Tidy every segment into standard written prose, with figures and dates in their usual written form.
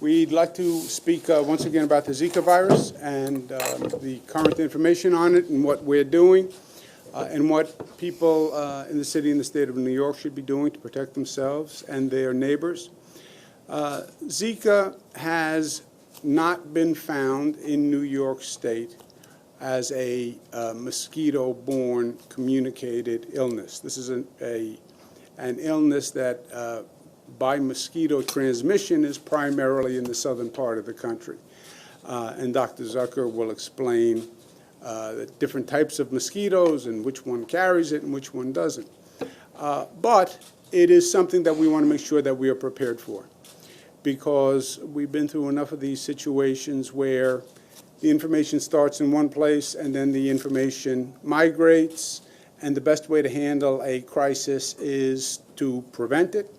We'd like to speak once again about the Zika virus and the current information on it and what we're doing and what people in the city and the state of New York should be doing to protect themselves and their neighbors. Zika has not been found in New York State as a mosquito-borne communicated illness. This is an illness that by mosquito transmission is primarily in the southern part of the country. And Dr. Zucker will explain the different types of mosquitoes and which one carries it and which one doesn't. But it is something that we want to make sure that we are prepared for, because we've been through enough of these situations where the information starts in one place and then the information migrates, and the best way to handle a crisis is to prevent it.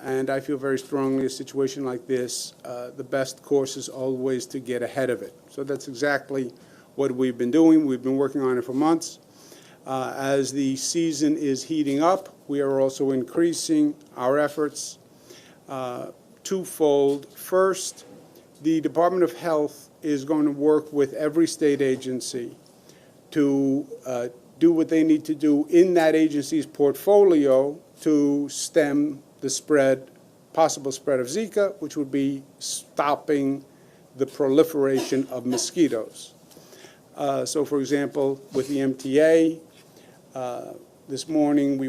And I feel very strongly a situation like this, the best course is always to get ahead of it. So that's exactly what we've been doing. We've been working on it for months. As the season is heating up, we are also increasing our efforts twofold. First, the Department of Health is going to work with every state agency to do what they need to do in that agency's portfolio to stem the possible spread of Zika, which would be stopping the proliferation of mosquitoes. So, for example, with the MTA, this morning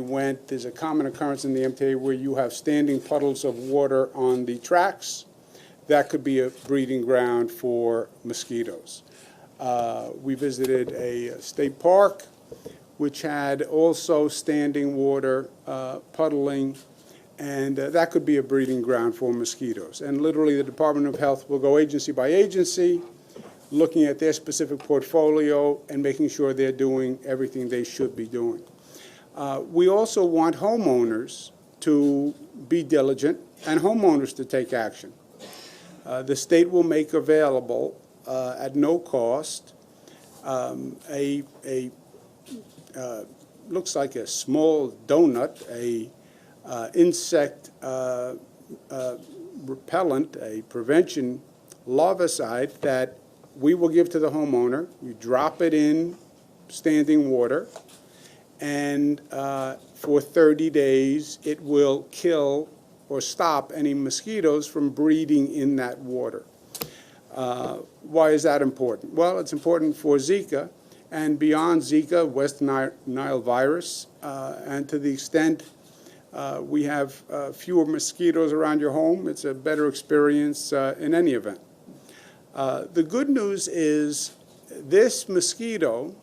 there's a common occurrence in the MTA where you have standing puddles of water on the tracks. That could be a breeding ground for mosquitoes. We visited a state park which had also standing water puddling, and that could be a breeding ground for mosquitoes. And literally the Department of Health will go agency by agency, looking at their specific portfolio and making sure they're doing everything they should be doing. We also want homeowners to be diligent and homeowners to take action. The state will make available at no cost looks like a small donut, a insect repellent, a prevention larvicide that we will give to the homeowner. You drop it in standing water, and for 30 days it will kill or stop any mosquitoes from breeding in that water. Why is that important? Well, it's important for Zika, and beyond Zika, West Nile virus, and to the extent we have fewer mosquitoes around your home, it's a better experience in any event. The good news is this mosquito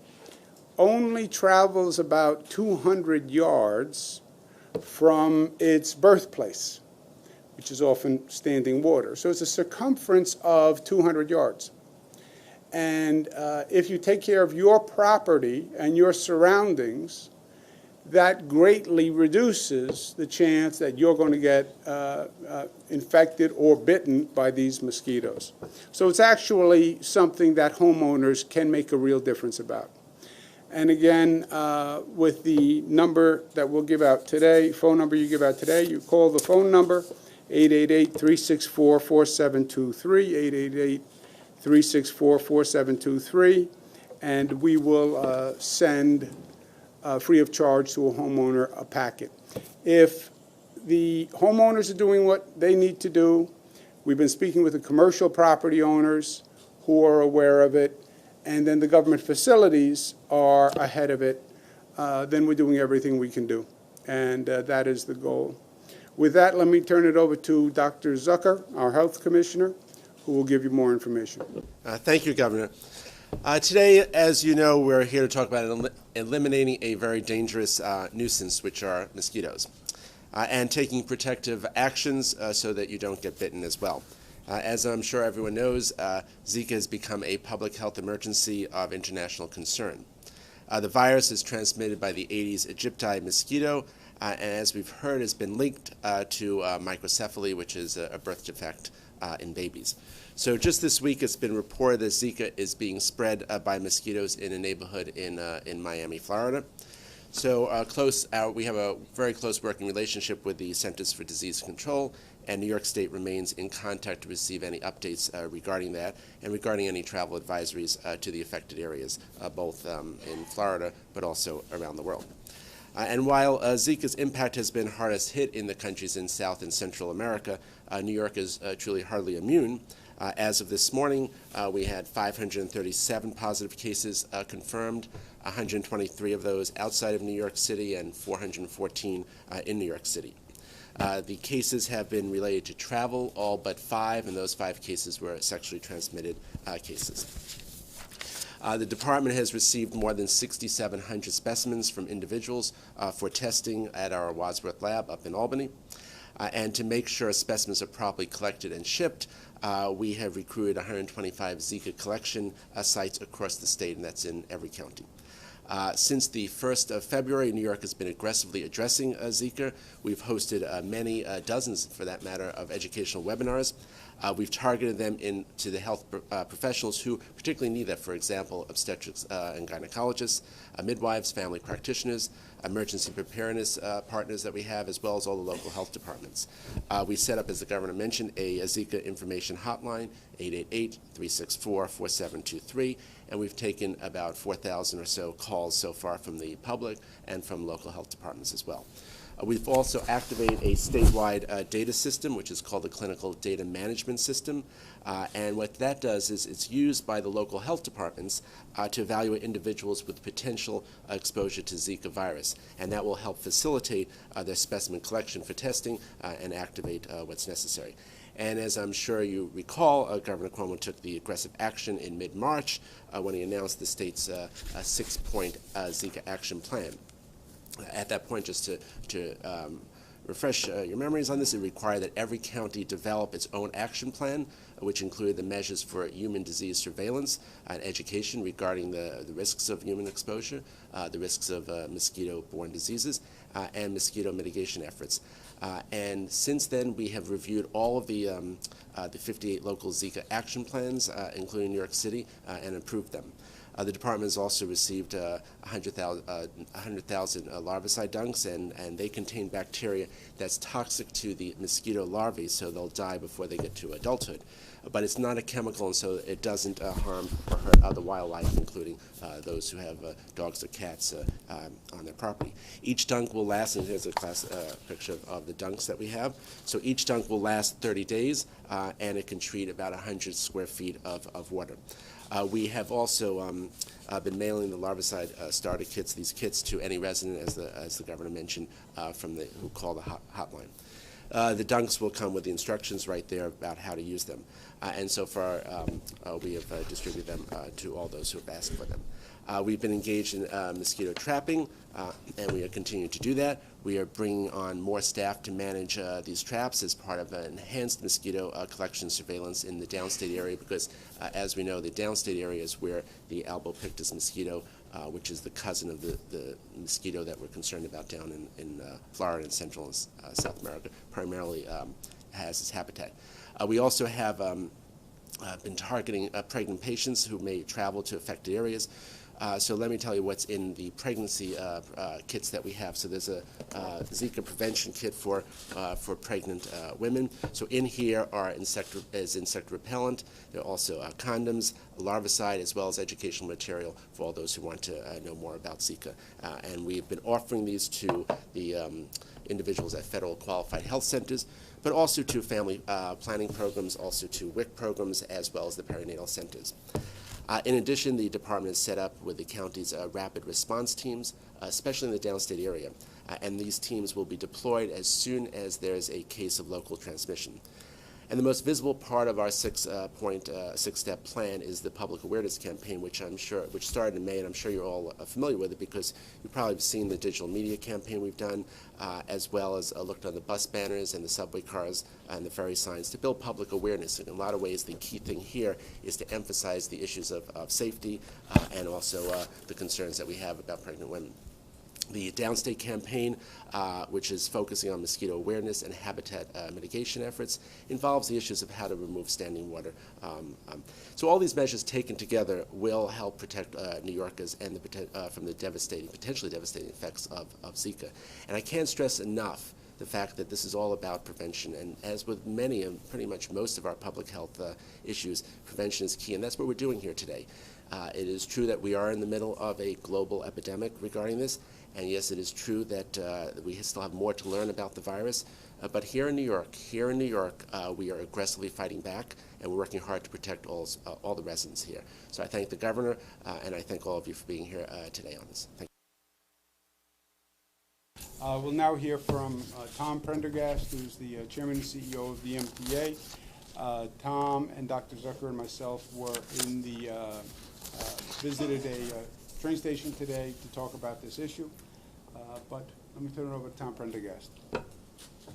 only travels about 200 yards from its birthplace, which is often standing water. So it's a circumference of 200 yards. And if you take care of your property and your surroundings, that greatly reduces the chance that you're going to get infected or bitten by these mosquitoes. So it's actually something that homeowners can make a real difference about. And again, with the number that we'll give out today, phone number you give out today, you call the phone number, 888-364-4723, 888-364-4723, and we will send free of charge to a homeowner a packet. If the homeowners are doing what they need to do, we've been speaking with the commercial property owners who are aware of it, and then the government facilities are ahead of it, then we're doing everything we can do. And that is the goal. With that, let me turn it over to Dr. Zucker, our health commissioner, who will give you more information. Thank you, Governor. Today, as you know, we're here to talk about eliminating a very dangerous nuisance, which are mosquitoes, and taking protective actions so that you don't get bitten as well. As I'm sure everyone knows, Zika has become a public health emergency of international concern. The virus is transmitted by the Aedes aegypti mosquito, and as we've heard, has been linked to microcephaly, which is a birth defect in babies. So just this week, it's been reported that Zika is being spread by mosquitoes in a neighborhood in Miami, Florida. So we have a very close working relationship with the Centers for Disease Control and New York State remains in contact to receive any updates regarding that and regarding any travel advisories to the affected areas, both in Florida but also around the world. And while Zika's impact has been hardest hit in the countries in South and Central America, New York is truly hardly immune. As of this morning, we had 537 positive cases confirmed, 123 of those outside of New York City and 414 in New York City. The cases have been related to travel, all but 5, and those 5 cases were sexually transmitted cases. The department has received more than 6,700 specimens from individuals for testing at our Wadsworth lab up in Albany. And to make sure specimens are properly collected and shipped, we have recruited 125 Zika collection sites across the state, and that's in every county. Since the 1st of February, New York has been aggressively addressing Zika. We've hosted many dozens, for that matter, of educational webinars. We've targeted them to the health professionals who particularly need that, for example, obstetrics and gynecologists, midwives, family practitioners, emergency preparedness partners that we have, as well as all the local health departments. We set up, as the governor mentioned, a Zika information hotline, 888-364-4723, and we've taken about 4,000 or so calls so far from the public and from local health departments as well. We've also activated a statewide data system, which is called the Clinical Data Management System. And what that does is it's used by the local health departments to evaluate individuals with potential exposure to Zika virus. And that will help facilitate their specimen collection for testing and activate what's necessary. And as I'm sure you recall, Governor Cuomo took the aggressive action in mid-March when he announced the state's 6-point Zika action plan. At that point, just to refresh your memories on this, it required that every county develop its own action plan, which included the measures for human disease surveillance and education regarding the risks of human exposure, the risks of mosquito-borne diseases, and mosquito mitigation efforts. And since then, we have reviewed all of the 58 local Zika action plans, including New York City, and approved them. The department has also received 100,000 larvicide dunks, and they contain bacteria that's toxic to the mosquito larvae, so they'll die before they get to adulthood. But it's not a chemical, and so it doesn't harm or hurt other wildlife, including those who have dogs or cats on their property. Each dunk will last, and here's a picture of the dunks that we have. So each dunk will last 30 days, and it can treat about 100 square feet of water. We have also been mailing the larvicide starter kits, these kits, to any resident, as the governor mentioned, who call the hotline. The dunks will come with the instructions right there about how to use them. And so far, we have distributed them to all those who have asked for them. We've been engaged in mosquito trapping, and we are continuing to do that. We are bringing on more staff to manage these traps as part of an enhanced mosquito collection surveillance in the downstate area, because, as we know, the downstate area is where the albopictus mosquito, which is the cousin of the mosquito that we're concerned about down in Florida and Central and South America, primarily has its habitat. We also have been targeting pregnant patients who may travel to affected areas. So let me tell you what's in the pregnancy kits that we have. So there's a Zika prevention kit for pregnant women. So in here are insect repellent. There are also condoms, larvicide, as well as educational material for all those who want to know more about Zika. And we've been offering these to the individuals at federal qualified health centers, but also to family planning programs, also to WIC programs, as well as the perinatal centers. In addition, the department is set up with the county's rapid response teams, especially in the downstate area. And these teams will be deployed as soon as there's a case of local transmission. And the most visible part of our six-step plan is the public awareness campaign, which started in May, and I'm sure you're all familiar with it because you've probably seen the digital media campaign we've done, as well as looked on the bus banners and the subway cars and the ferry signs to build public awareness. In a lot of ways, the key thing here is to emphasize the issues of safety and also the concerns that we have about pregnant women. The downstate campaign, which is focusing on mosquito awareness and habitat mitigation efforts, involves the issues of how to remove standing water. So all these measures taken together will help protect New Yorkers and from the potentially devastating effects of Zika. And I can't stress enough the fact that this is all about prevention. And as with many and pretty much most of our public health issues, prevention is key, and that's what we're doing here today. It is true that we are in the middle of a global epidemic regarding this, and yes, it is true that we still have more to learn about the virus. But here in New York, we are aggressively fighting back, and we're working hard to protect all the residents here. So I thank the governor, and I thank all of you for being here today on this. Thank you. We'll now hear from Tom Prendergast, who's the chairman and CEO of the MTA. Tom and Dr. Zucker and myself were in the visited a train station today to talk about this issue. But let me turn it over to Tom Prendergast.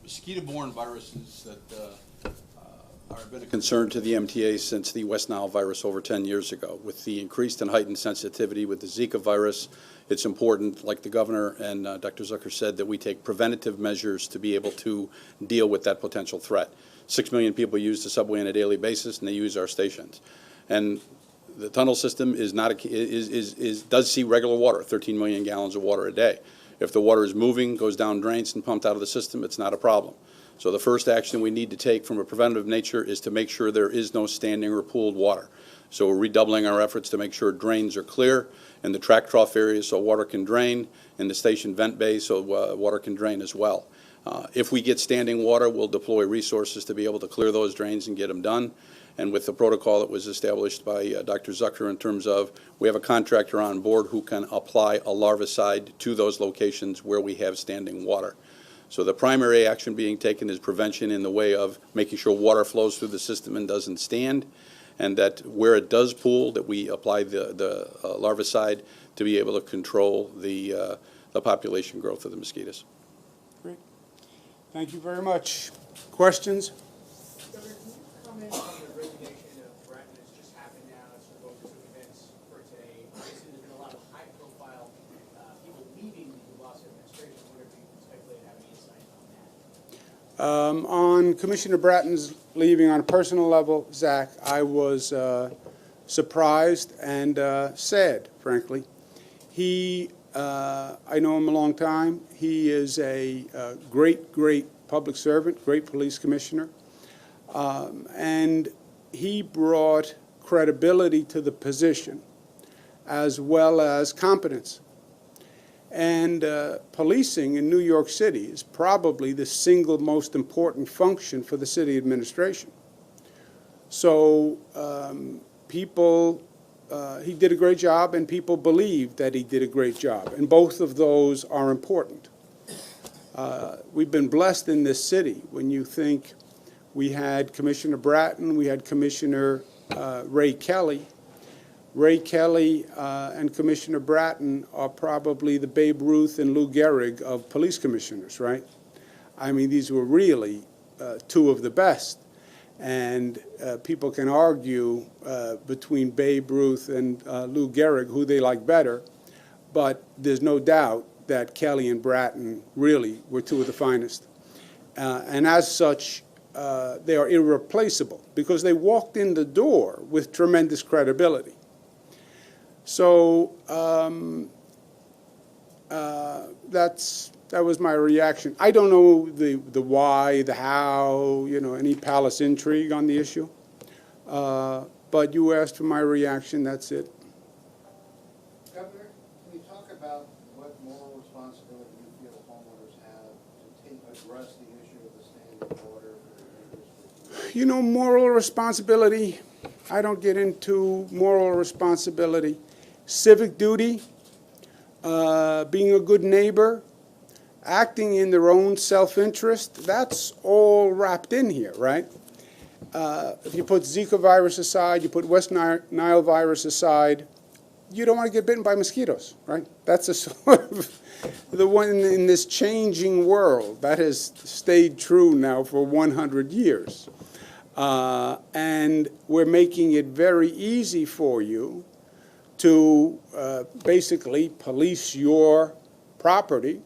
Mosquito-borne viruses that have been a concern to the MTA since the West Nile virus over 10 years ago. With the increased and heightened sensitivity with the Zika virus, it's important, like the governor and Dr. Zucker said, that we take preventative measures to be able to deal with that potential threat. 6 million people use the subway on a daily basis, and they use our stations. And the tunnel system does see regular water, 13 million gallons of water a day. If the water is moving, goes down drains, and pumped out of the system, it's not a problem. So the first action we need to take from a preventative nature is to make sure there is no standing or pooled water. So we're redoubling our efforts to make sure drains are clear in the track trough areas so water can drain, in the station vent bay so water can drain as well. If we get standing water, we'll deploy resources to be able to clear those drains and get them done. And with the protocol that was established by Dr. Zucker in terms of we have a contractor on board who can apply a larvicide to those locations where we have standing water. So the primary action being taken is prevention in the way of making sure water flows through the system and doesn't stand, and that where it does pool, that we apply the larvicide to be able to control the population growth of the mosquitoes. Great. Thank you very much. Questions? Governor, can you comment on the resignation of Bratton that's just happened now as we're going through events for today? Obviously, there's been a lot of high-profile people leaving the Boston administration. I wonder if you can speculate and have any insight on that. On Commissioner Bratton's leaving on a personal level, Zach, I was surprised and sad, frankly. I know him a long time. He is a great public servant, great police commissioner. And he brought credibility to the position as well as competence. And policing in New York City is probably the single most important function for the city administration. So he did a great job, and people believe that he did a great job. And both of those are important. We've been blessed in this city when you think we had Commissioner Bratton, we had Commissioner Ray Kelly. Ray Kelly and Commissioner Bratton are probably the Babe Ruth and Lou Gehrig of police commissioners, right? I mean, these were really two of the best. And people can argue between Babe Ruth and Lou Gehrig who they like better, but there's no doubt that Kelly and Bratton really were two of the finest. And as such, they are irreplaceable because they walked in the door with tremendous credibility. So that was my reaction. I don't know the why, the how, any palace intrigue on the issue. But you asked for my reaction, that's it. Governor, can you talk about what moral responsibility you feel homeowners have to address the issue of the standing water for the neighbors? Moral responsibility, I don't get into moral responsibility. Civic duty, being a good neighbor, acting in their own self-interest, that's all wrapped in here, right? If you put Zika virus aside, you put West Nile virus aside, you don't want to get bitten by mosquitoes, right? That's a sort of the one in this changing world that has stayed true now for 100 years. And we're making it very easy for you to basically police your property,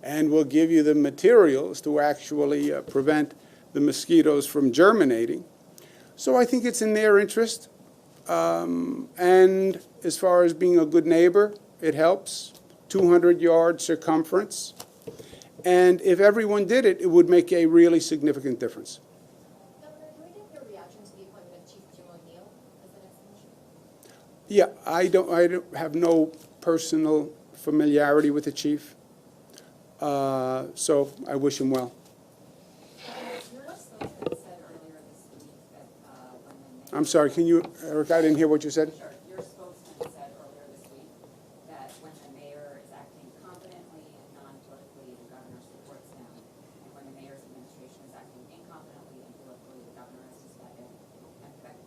and we'll give you the materials to actually prevent the mosquitoes from germinating. So I think it's in their interest. And as far as being a good neighbor, it helps. 200-yard circumference. And if everyone did it, it would make a really significant difference. Governor, can we get your reaction to the appointment of Chief Jim O'Neill as the next commissioner? Yeah, I don't have no personal familiarity with the chief, so I wish him well. Your spokesman said earlier this week that when the mayor... I'm sorry, can you, Eric, I didn't hear what you said. Sure. Your spokesman said earlier this week that when the mayor is acting competently and non-politically, the governor supports them. And when the mayor's administration is acting incompetently and politically, the governor has to step in and protect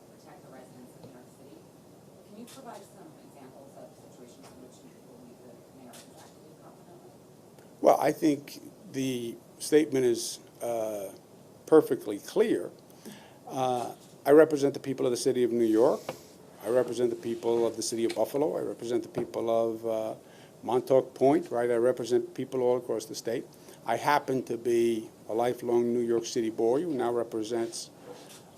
the residents of New York City. Can you provide some examples of situations in which you believe the mayor is acting incompetently? Well, I think the statement is perfectly clear. I represent the people of the city of New York. I represent the people of the city of Buffalo. I represent the people of Montauk Point, right? I represent people all across the state. I happen to be a lifelong New York City boy who now represents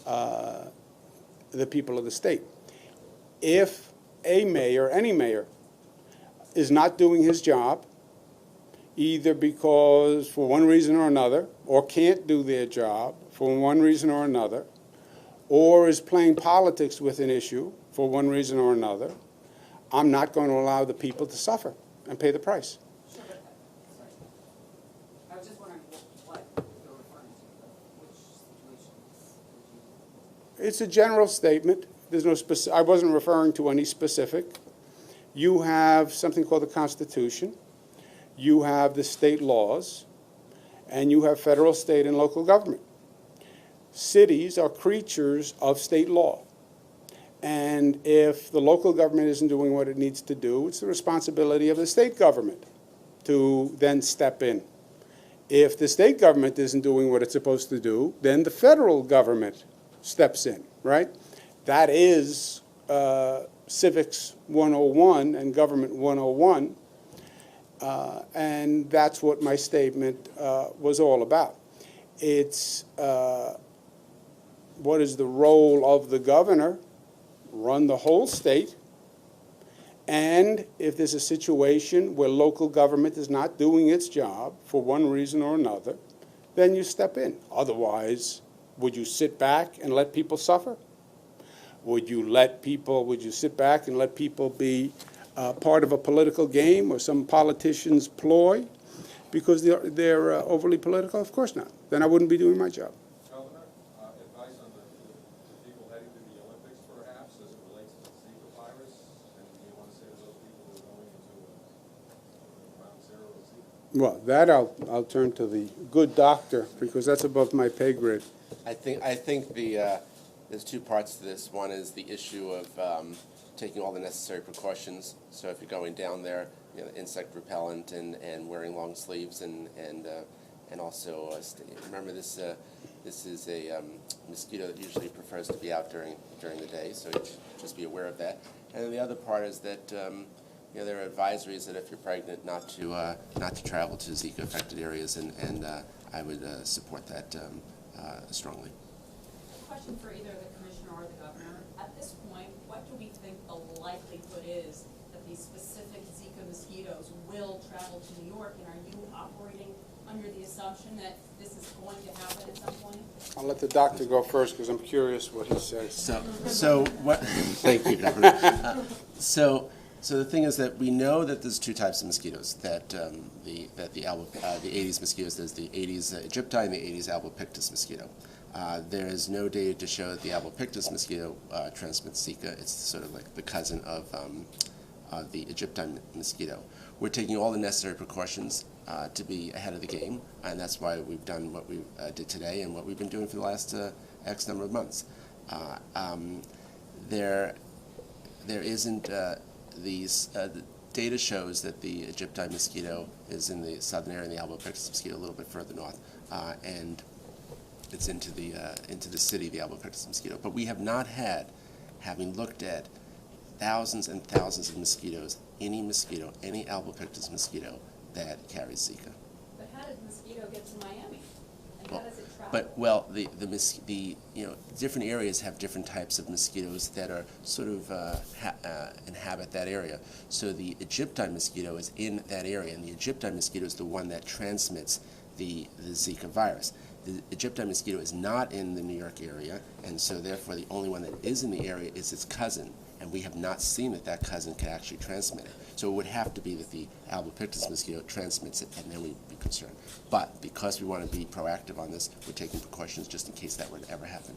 the people of the state. If a mayor, any mayor, is not doing his job, either because for one reason or another, or can't do their job for one reason or another, or is playing politics with an issue for one reason or another, I'm not going to allow the people to suffer and pay the price. Sure, but, sorry. I was just wondering what you're referring to, which situations would you... It's a general statement. There's no I wasn't referring to any specific. You have something called the Constitution. You have the state laws, and you have federal, state, and local government. Cities are creatures of state law. And if the local government isn't doing what it needs to do, it's the responsibility of the state government to then step in. If the state government isn't doing what it's supposed to do, then the federal government steps in, right? That is Civics 101 and Government 101. And that's what my statement was all about. It's what is the role of the governor? Run the whole state. And if there's a situation where local government is not doing its job for one reason or another, then you step in. Otherwise, would you sit back and let people suffer? Would you sit back and let people be part of a political game or some politician's ploy because they're overly political? Of course not. Then I wouldn't be doing my job. Governor, advice on the people heading to the Olympics, perhaps, as it relates to the Zika virus? And do you want to say to those people who are going into ground zero of Zika? Well, that I'll turn to the good doctor because that's above my pay grade. I think there's two parts to this. One is the issue of taking all the necessary precautions. So if you're going down there, you know, insect repellent and wearing long sleeves and also remember this is a mosquito that usually prefers to be out during the day. So just be aware of that. And then the other part is that you know, there are advisories that if you're pregnant not to travel to Zika affected areas, and I would support that strongly. Question for either the commissioner or the governor. At this point, what do we think the likelihood is that these specific Zika mosquitoes will travel to New York? And are you operating under the assumption that this is going to happen at some point? I'll let the doctor go first because I'm curious what he says. So what? Thank you, Governor. So the thing is that we know that there's two types of mosquitoes. That the Aedes mosquitoes. There's the Aedes aegypti and the Aedes albopictus mosquito. There is no data to show that the albopictus mosquito transmits Zika. It's sort of like the cousin of the Aegypti mosquito. We're taking all the necessary precautions to be ahead of the game, and that's why we've done what we did today and what we've been doing for the last X number of months. There isn't these. The data shows that the Aegypti mosquito is in the southern area, and the albopictus mosquito a little bit further north, and it's into the city, the albopictus mosquito. But we have not had, having looked at thousands and thousands of mosquitoes, any albopictus mosquito that carries Zika. But how did the mosquito get to Miami? How does it travel? But, well, the different areas have different types of mosquitoes that are sort of inhabit that area. So the Egyptine mosquito is in that area, and the Egyptine mosquito is the one that transmits the Zika virus. The Egyptine mosquito is not in the New York area, and so therefore the only one that is in the area is its cousin, and we have not seen that cousin can actually transmit it. So it would have to be that the albopictus mosquito transmits it, and then we'd be concerned. But because we want to be proactive on this, we're taking precautions just in case that would ever happen.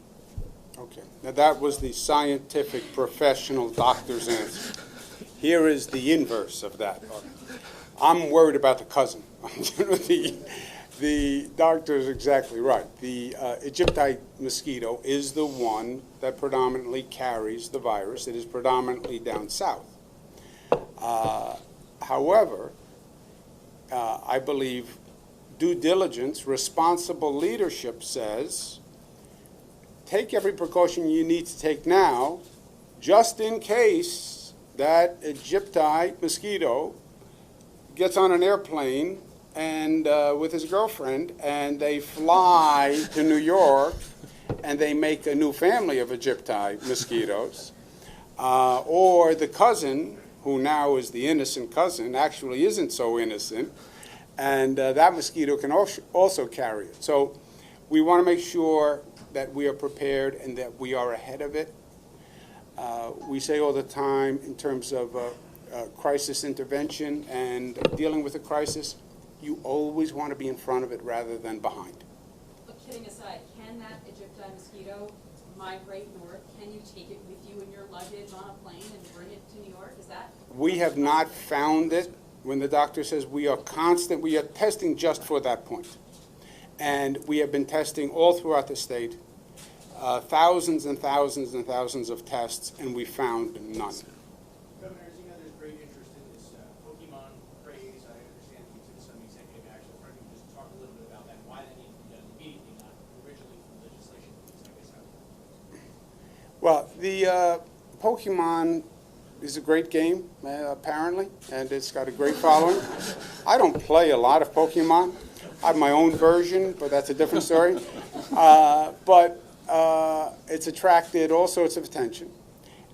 Okay, now that was the scientific professional doctor's answer. Here is the inverse of that. I'm worried about the cousin. The doctor is exactly right. The Egyptine mosquito is the one that predominantly carries the virus. It is predominantly down south. However, I believe due diligence, responsible leadership says, take every precaution you need to take now, just in case that Egyptine mosquito gets on an airplane and with his girlfriend, and they fly to New York, and they make a new family of Egyptine mosquitoes, or the cousin, who now is the innocent cousin, actually isn't so innocent, and that mosquito can also carry it. So we want to make sure that we are prepared and that we are ahead of it. We say all the time in terms of crisis intervention and dealing with a crisis, you always want to be in front of it rather than behind. But kidding aside, can that Egyptine mosquito migrate north? Can you take it with you in your luggage on a plane and bring it to New York? Is that? We have not found it. When the doctor says we are testing just for that point. And we have been testing all throughout the state, thousands and thousands and thousands of tests, and we found none. Governor, as you know, there's great interest in this Pokemon craze. I understand that you took some executive action. If you just talk a little bit about that, and why that needs to be done immediately, not originally from legislation. Well, the Pokemon is a great game, apparently, and it's got a great following. I don't play a lot of Pokemon. I have my own version, but that's a different story. But it's attracted all sorts of attention,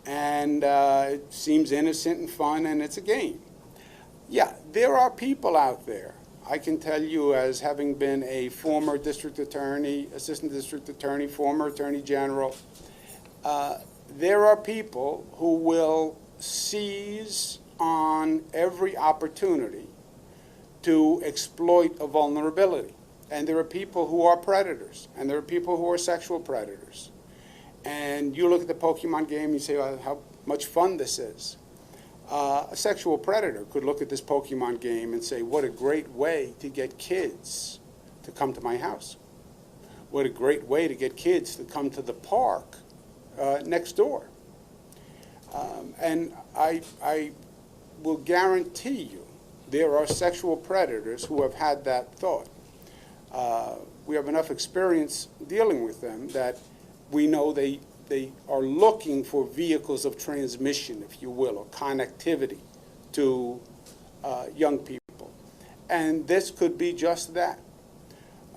and it seems innocent and fun, and it's a game. Yeah, there are people out there. I can tell you, as having been a former district attorney, assistant district attorney, former attorney general, there are people who will seize on every opportunity to exploit a vulnerability. And there are people who are predators, and there are people who are sexual predators. And you look at the Pokemon game, you say, oh, how much fun this is. A sexual predator could look at this Pokemon game and say, what a great way to get kids to come to my house. What a great way to get kids to come to the park next door. And I will guarantee you there are sexual predators who have had that thought. We have enough experience dealing with them that we know they are looking for vehicles of transmission, if you will, or connectivity to young people. And this could be just that.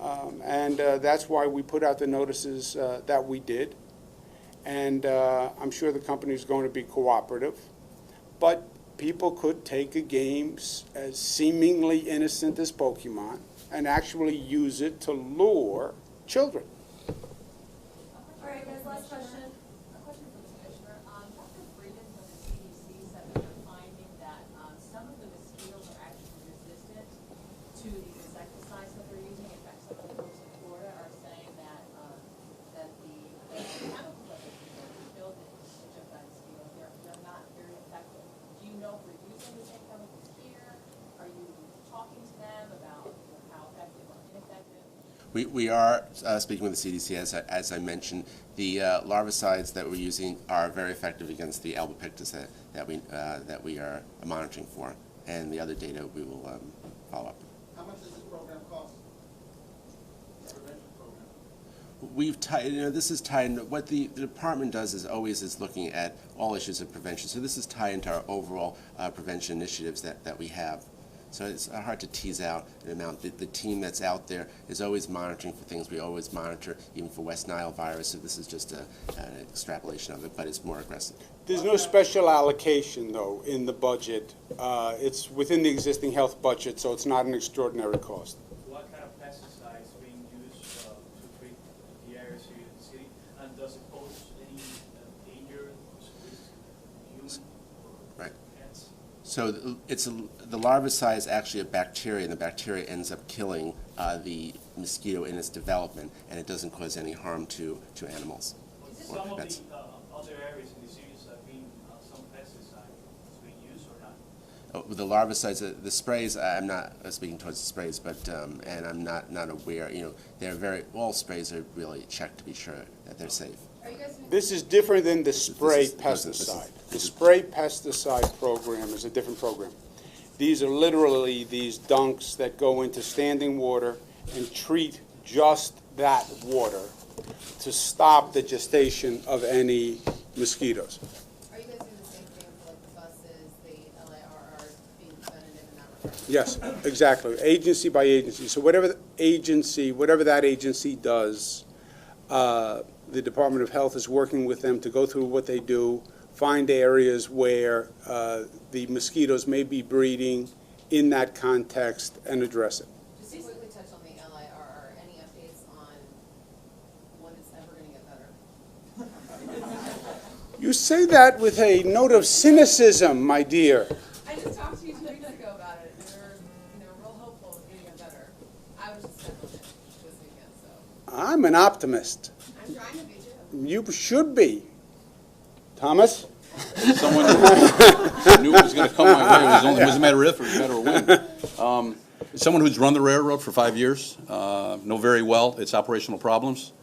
And that's why we put out the notices that we did. And I'm sure the company is going to be cooperative. But people could take a game as seemingly innocent as Pokemon and actually use it to lure children. All right, guys, last question. A question for the Commissioner. Dr. Frieden from the CDC said that they're finding that some of the mosquitoes are actually resistant to these insecticides that they're using. In fact, some of the folks in Florida are saying that that the chemicals that they're using to kill the Egyptine mosquitoes, they're not very effective. Do you know if we're using the same chemicals here? Are you talking to them about how effective or ineffective? We are speaking with the CDC, as I mentioned. The larvicides that we're using are very effective against the albopictus that we are monitoring for, and the other data we will follow up. How much does this program cost? The prevention program? We've tied, this is tied into what the department does is always looking at all issues of prevention. So this is tied into our overall prevention initiatives that we have. So it's hard to tease out an amount. The team that's out there is always monitoring for things we always monitor, even for West Nile virus. So this is just an extrapolation of it, but it's more aggressive. There's no special allocation, though, in the budget. It's within the existing health budget, so it's not an extraordinary cost. What kind of pesticides being used to treat the areas here in the city? And does it pose any danger to humans or Right. pets? So the larvicide is actually a bacteria, and the bacteria ends up killing the mosquito in its development, and it doesn't cause any harm to animals. Some of the other areas in the cities have been some pesticide being used or not? With the larvicides, the sprays, I'm not speaking towards the sprays, but and I'm not aware. All sprays are really checked to be sure that they're safe. Are you guys gonna This is different than the spray this is- pesticide. The spray pesticide program is a different program. These are literally these dunks that go into standing water and treat just that water to stop the gestation of any mosquitoes. Are you guys doing the same thing for like the buses, the LARR being preventative in that regard? Yes, exactly, agency by agency. So whatever that agency does, the Department of Health is working with them to go through what they do, find areas where the mosquitoes may be breeding in that context and address it. Just to quickly touch on the LIRR, any updates on when it's ever going to get better? You say that with a note of cynicism, my dear. I just talked to you 2 weeks ago about it, and we were real hopeful of getting it better. I was just stuck on it this weekend, so I'm an optimist. I'm trying to be too. You should be. Thomas? Someone knew it was going to come my way. It was a matter of if, or a matter of when. Someone who's run the railroad for 5 years, know very well its operational problems,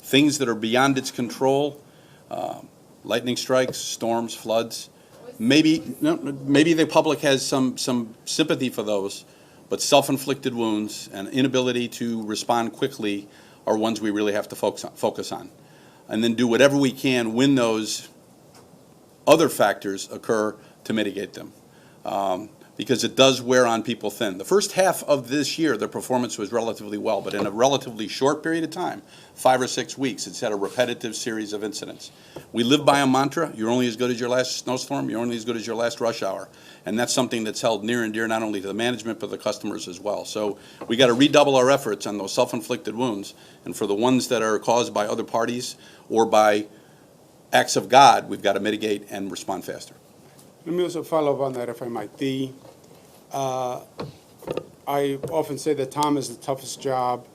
things that are beyond its control, lightning strikes, storms, floods. Maybe the public has some sympathy for those, but self-inflicted wounds and inability to respond quickly are ones we really have to focus on. And then do whatever we can when those other factors occur to mitigate them. Because it does wear on people thin. The first half of this year, the performance was relatively well, but in a relatively short period of time, 5 or 6 weeks, it's had a repetitive series of incidents. We live by a mantra: you're only as good as your last snowstorm, you're only as good as your last rush hour. And that's something that's held near and dear not only to the management, but the customers as well. So we got to redouble our efforts on those self-inflicted wounds. And for the ones that are caused by other parties or by acts of God, we've got to mitigate and respond faster. Let me also follow up on that, if I might. I often say that Tom is the toughest job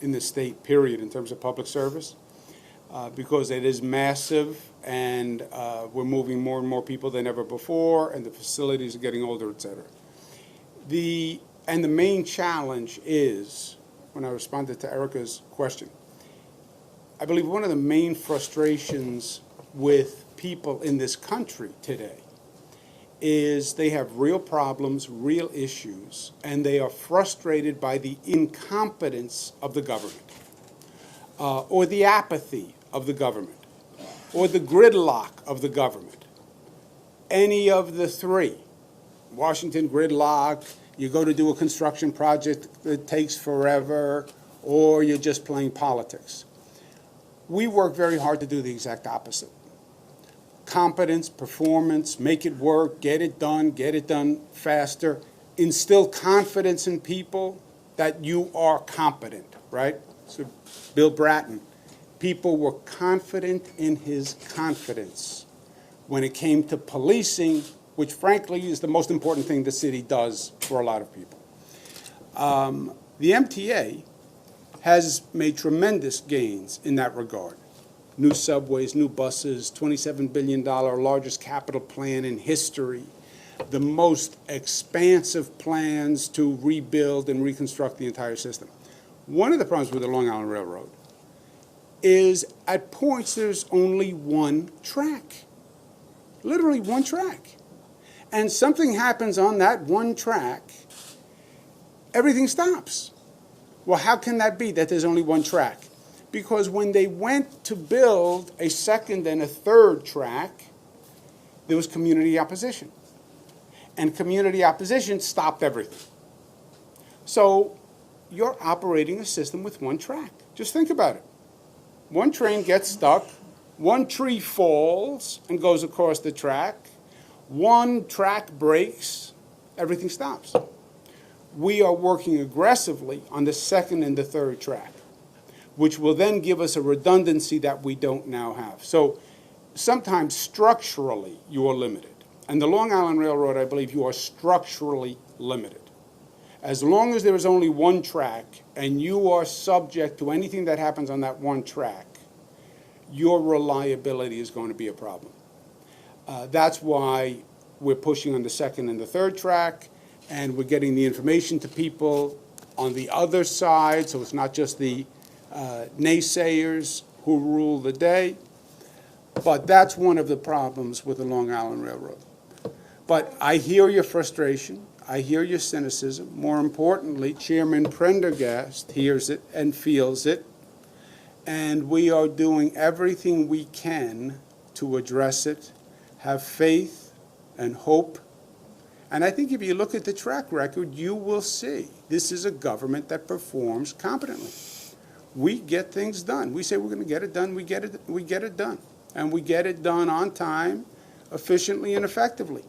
in the state, period, in terms of public service, because it is massive, and we're moving more and more people than ever before, and the facilities are getting older, et cetera. And the main challenge is, when I responded to Erica's question, I believe one of the main frustrations with people in this country today is they have real problems, real issues, and they are frustrated by the incompetence of the government, or the apathy of the government, or the gridlock of the government. Any of the three. Washington gridlock, you go to do a construction project that takes forever, or you're just playing politics. We work very hard to do the exact opposite. Competence, performance, make it work, get it done faster, instill confidence in people that you are competent, right? So Bill Bratton, people were confident in his confidence when it came to policing, which frankly is the most important thing the city does for a lot of people. The MTA has made tremendous gains in that regard. New subways, new buses, $27 billion, largest capital plan in history, the most expansive plans to rebuild and reconstruct the entire system. One of the problems with the Long Island Railroad is at points there's only one track, literally one track. And something happens on that one track, everything stops. Well, how can that be that there's only one track? Because when they went to build a second and a third track, there was community opposition. and community opposition stopped everything. So you're operating a system with one track. Just think about it. One train gets stuck, one tree falls and goes across the track, one track breaks, everything stops. We are working aggressively on the second and the third track, which will then give us a redundancy that we don't now have. So sometimes structurally you are limited. And the Long Island Railroad, I believe, you are structurally limited. As long as there is only one track and you are subject to anything that happens on that one track, your reliability is going to be a problem. That's why we're pushing on the second and the third track, and we're getting the information to people on the other side, so it's not just the naysayers who rule the day. But that's one of the problems with the Long Island Railroad. But I hear your frustration. I hear your cynicism. More importantly, Chairman Prendergast hears it and feels it. And we are doing everything we can to address it. Have faith and hope. And I think if you look at the track record, you will see this is a government that performs competently. We get things done. We say we're going to get it done. We get it done. And we get it done on time, efficiently, and effectively.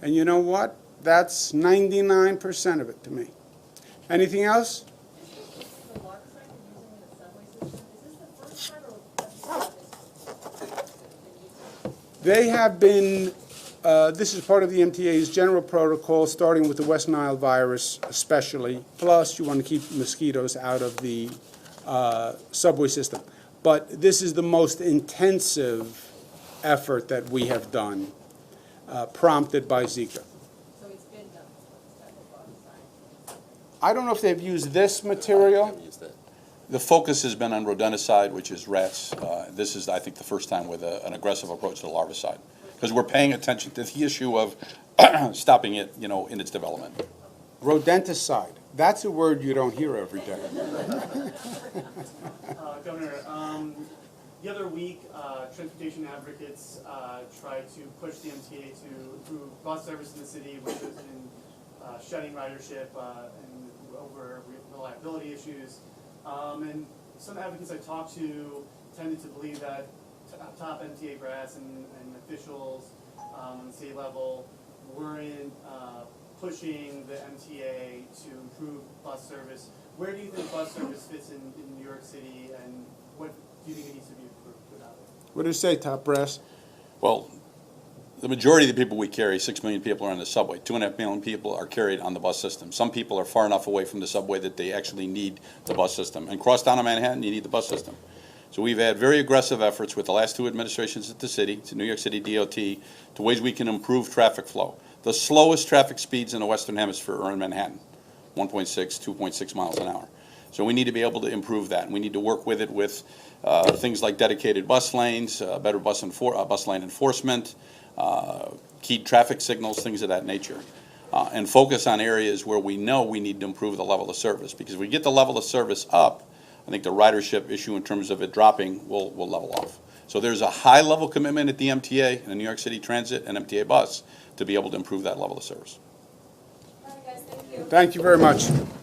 And you know what? That's 99% of it to me. Anything else? The large site you're using in the subway system, is this the first time or They have been, this is part of the MTA's general protocol, starting with the West Nile virus especially. Plus, you want to keep mosquitoes out of the subway system. But this is the most intensive effort that we have done, prompted by Zika. So it's been done, this type of large site? I don't know if they've used this material. The focus has been on rodenticide, which is rats. This is, I think, the first time with an aggressive approach to larvicide, because we're paying attention to the issue of stopping it, in its development. Rodenticide. That's a word you don't hear every day. Governor, the other week, transportation advocates tried to push the MTA to improve bus service in the city, which was in shedding ridership and over reliability issues. And some advocates I talked to tended to believe that top MTA brass and officials on the state level weren't pushing the MTA to improve bus service. Where do you think bus service fits in New York City, and what do you think it needs to be improved about it? What do you say, top brass? Well, the majority of the people we carry, 6 million people, are on the subway. 2.5 million people are carried on the bus system. Some people are far enough away from the subway that they actually need the bus system. And cross down to Manhattan, you need the bus system. So we've had very aggressive efforts with the last two administrations at the city, to New York City DOT, to ways we can improve traffic flow. The slowest traffic speeds in the Western Hemisphere are in Manhattan, 1.6, 2.6 miles an hour. So we need to be able to improve that. And we need to work with it with things like dedicated bus lanes, better bus lane enforcement, keyed traffic signals, things of that nature. And focus on areas where we know we need to improve the level of service. Because if we get the level of service up, I think the ridership issue in terms of it dropping will level off. So there's a high level commitment at the MTA and the New York City Transit and MTA bus to be able to improve that level of service. All right, guys, thank you. Thank you very much.